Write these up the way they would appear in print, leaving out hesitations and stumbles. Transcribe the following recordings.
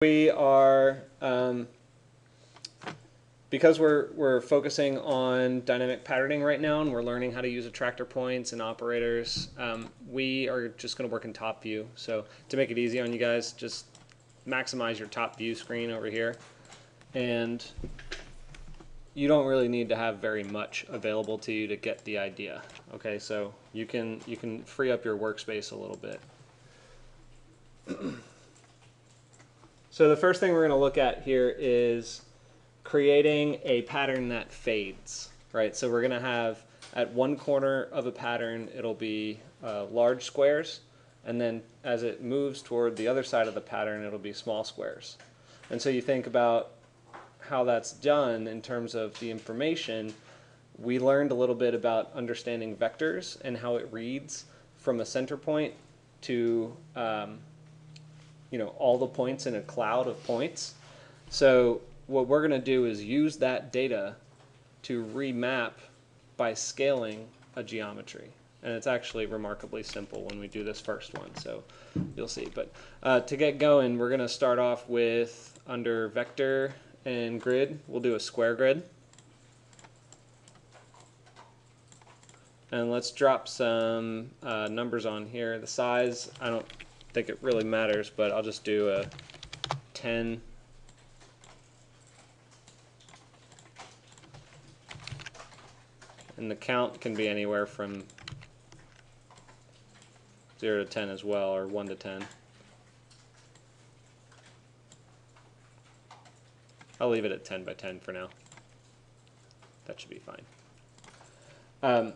We are, because we're focusing on dynamic patterning right now, and we're learning how to use attractor points and operators, we are just going to work in top view. So to make it easy on you guys, just maximize your top view screen over here. And you don't really need to have very much available to you to get the idea. Okay, so you can free up your workspace a little bit. So the first thing we're going to look at here is creating a pattern that fades, right? So we're going to have at one corner of a pattern, it'll be large squares, and then as it moves toward the other side of the pattern, it'll be small squares. And so you think about how that's done in terms of the information. We learned a little bit about understanding vectors and how it reads from a center point to all the points in a cloud of points. So what we're going to do is use that data to remap by scaling a geometry. And it's actually remarkably simple when we do this first one, so you'll see. But to get going, we're going to start off with, under vector and grid, we'll do a square grid. And let's drop some numbers on here. The size, I don't think it really matters, but I'll just do a 10. And the count can be anywhere from 0 to 10 as well, or 1 to 10. I'll leave it at 10 by 10 for now. That should be fine.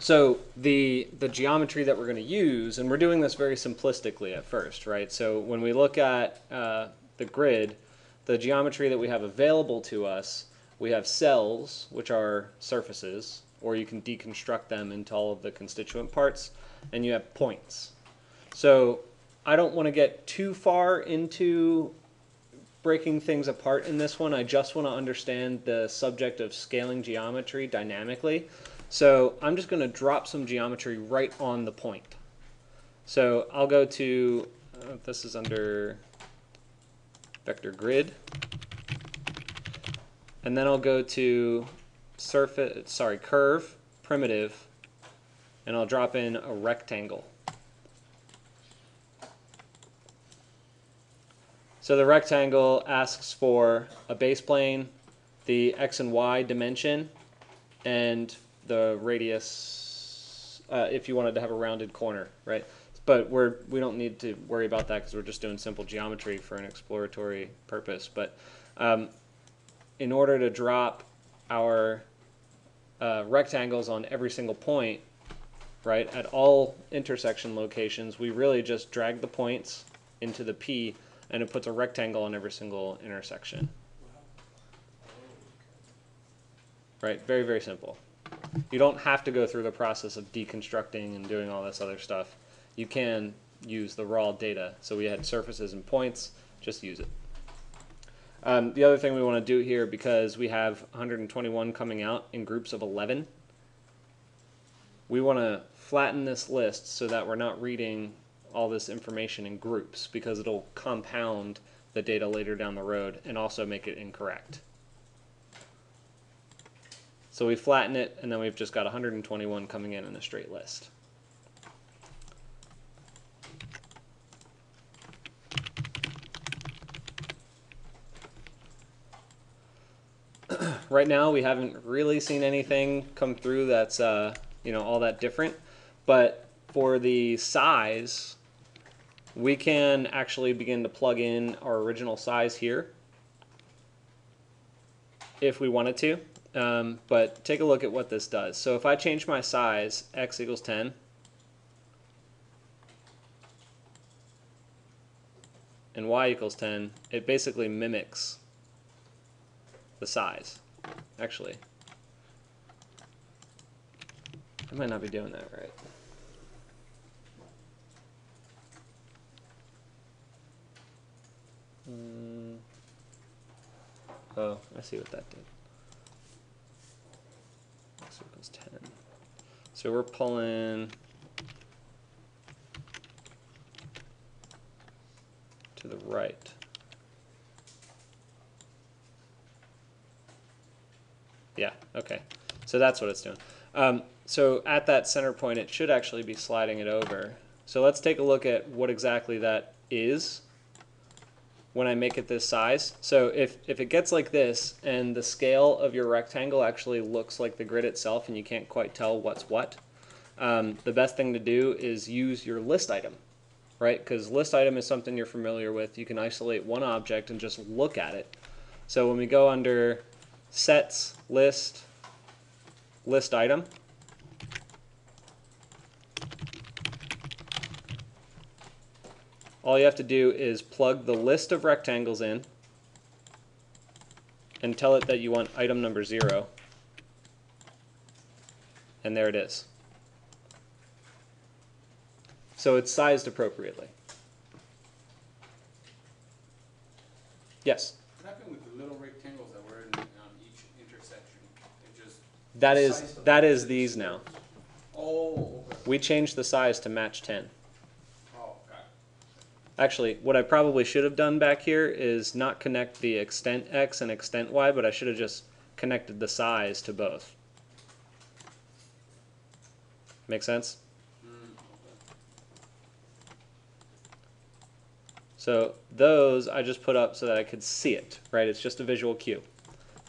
So the geometry that we're going to use, and we're doing this very simplistically at first, right? So when we look at the grid, the geometry that we have available to us, we have cells, which are surfaces, or you can deconstruct them into all of the constituent parts, and you have points. So I don't want to get too far into breaking things apart in this one. I just want to understand the subject of scaling geometry dynamically. So I'm just going to drop some geometry right on the point. So I'll go to, this is under vector grid, and then I'll go to curve, primitive, and I'll drop in a rectangle. So the rectangle asks for a base plane, the x and y dimension, and the radius if you wanted to have a rounded corner, right? But we don't need to worry about that because we're just doing simple geometry for an exploratory purpose. But in order to drop our rectangles on every single point, right, at all intersection locations, we really just drag the points into the P, and it puts a rectangle on every single intersection. Right, very, very simple. You don't have to go through the process of deconstructing and doing all this other stuff. You can use the raw data. So we had surfaces and points, just use it. The other thing we want to do here, because we have 121 coming out in groups of 11, we want to flatten this list so that we're not reading all this information in groups, because it'll compound the data later down the road and also make it incorrect. So we flatten it, and then we've just got 121 coming in a straight list. Right now, we haven't really seen anything come through that's all that different. But for the size, we can actually begin to plug in our original size here if we wanted to. But take a look at what this does. So if I change my size, x equals 10, and y equals 10, it basically mimics the size. Actually, I might not be doing that right. Oh, I see what that did. X equals 10. So we're pulling to the right. Yeah, okay. So that's what it's doing. So at that center point, it should actually be sliding it over. So let's take a look at what exactly that is when I make it this size. So if it gets like this and the scale of your rectangle actually looks like the grid itself and you can't quite tell what's what, the best thing to do is use your list item, right? Because list item is something you're familiar with. You can isolate one object and just look at it. So when we go under sets, list item, all you have to do is plug the list of rectangles in and tell it that you want item number 0. And there it is. So it's sized appropriately. Yes? What happened with the little rectangles that were in each intersection? It just That is these now. Oh, okay. We changed the size to match 10. Oh, got it. Actually, what I probably should have done back here is not connect the extent X and extent Y, but I should have just connected the size to both. Make sense? Okay. So those I just put up so that I could see it, right? It's just a visual cue.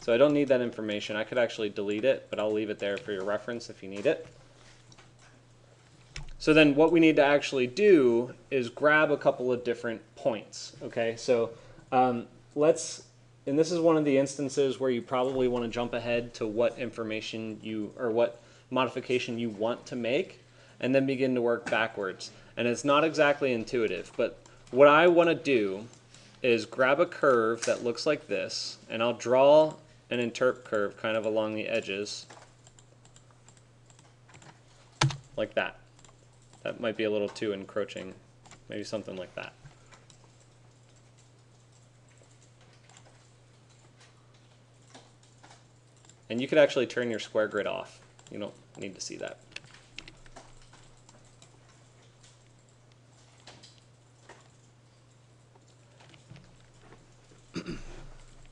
So I don't need that information. I could actually delete it, but I'll leave it there for your reference if you need it. So then what we need to actually do is grab a couple of different points, okay? So and this is one of the instances where you probably want to jump ahead to what information or what modification you want to make, and then begin to work backwards. And it's not exactly intuitive, but what I want to do is grab a curve that looks like this, and I'll draw an interp curve kind of along the edges, like that. That might be a little too encroaching, maybe something like that. And you could actually turn your square grid off. You don't need to see that.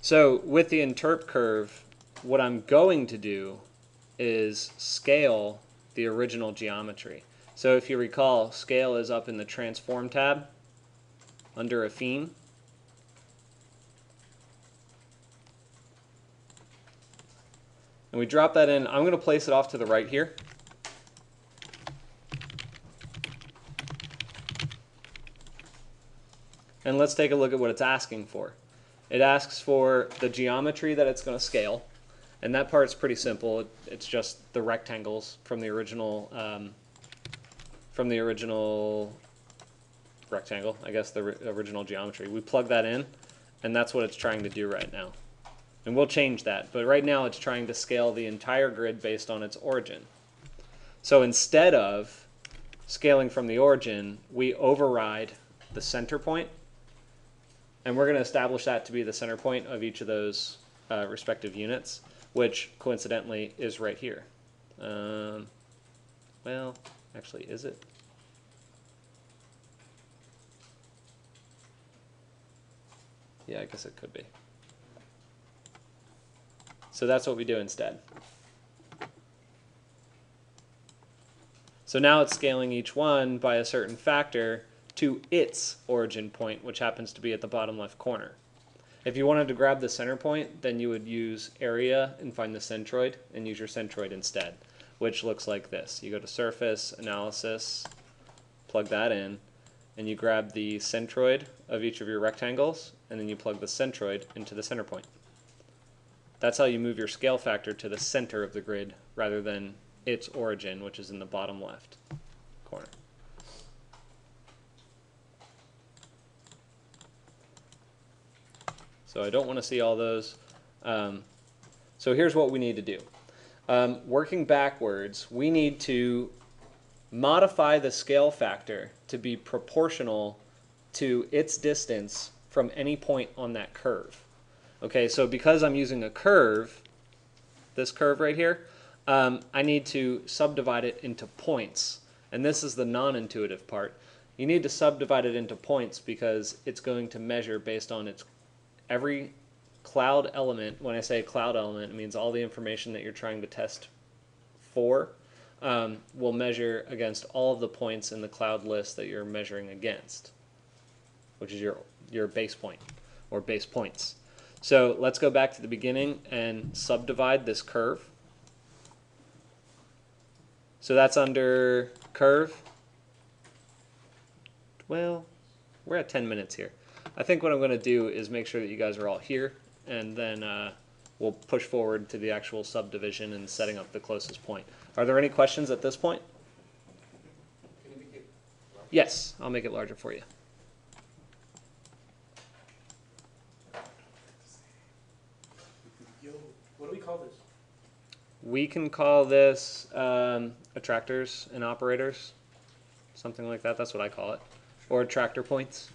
So with the interp curve, what I'm going to do is scale the original geometry. So if you recall, scale is up in the transform tab under affine. And we drop that in. I'm going to place it off to the right here. And let's take a look at what it's asking for. It asks for the geometry that it's going to scale. And that part's pretty simple. It's just the rectangles from the original rectangle, I guess the original geometry. We plug that in, and that's what it's trying to do right now. And we'll change that, but right now it's trying to scale the entire grid based on its origin. So instead of scaling from the origin, we override the center point, and we're going to establish that to be the center point of each of those respective units, which coincidentally is right here. Well, actually, is it? Yeah, I guess it could be. So that's what we do instead. So now it's scaling each one by a certain factor to its origin point, which happens to be at the bottom left corner. If you wanted to grab the center point, then you would use area and find the centroid and use your centroid instead, which looks like this. You go to surface, analysis, plug that in, and you grab the centroid of each of your rectangles, and then you plug the centroid into the center point. That's how you move your scale factor to the center of the grid rather than its origin, which is in the bottom left corner. So I don't want to see all those. So here's what we need to do. Working backwards, we need to modify the scale factor to be proportional to its distance from any point on that curve. Okay, so because I'm using a curve, this curve right here, I need to subdivide it into points. And this is the non-intuitive part. you need to subdivide it into points because it's going to measure based on every cloud element. When I say cloud element, it means all the information that you're trying to test for will measure against all of the points in the cloud list that you're measuring against, which is your base point or base points. So let's go back to the beginning and subdivide this curve. So that's under curve. Well, we're at 10 minutes here. I think what I'm going to do is make sure that you guys are all here, and then we'll push forward to the actual subdivision and setting up the closest point. Are there any questions at this point? Can you make it larger? Yes, I'll make it larger for you. Yo, what do we call this? We can call this attractors and operators, something like that. That's what I call it. Or attractor points.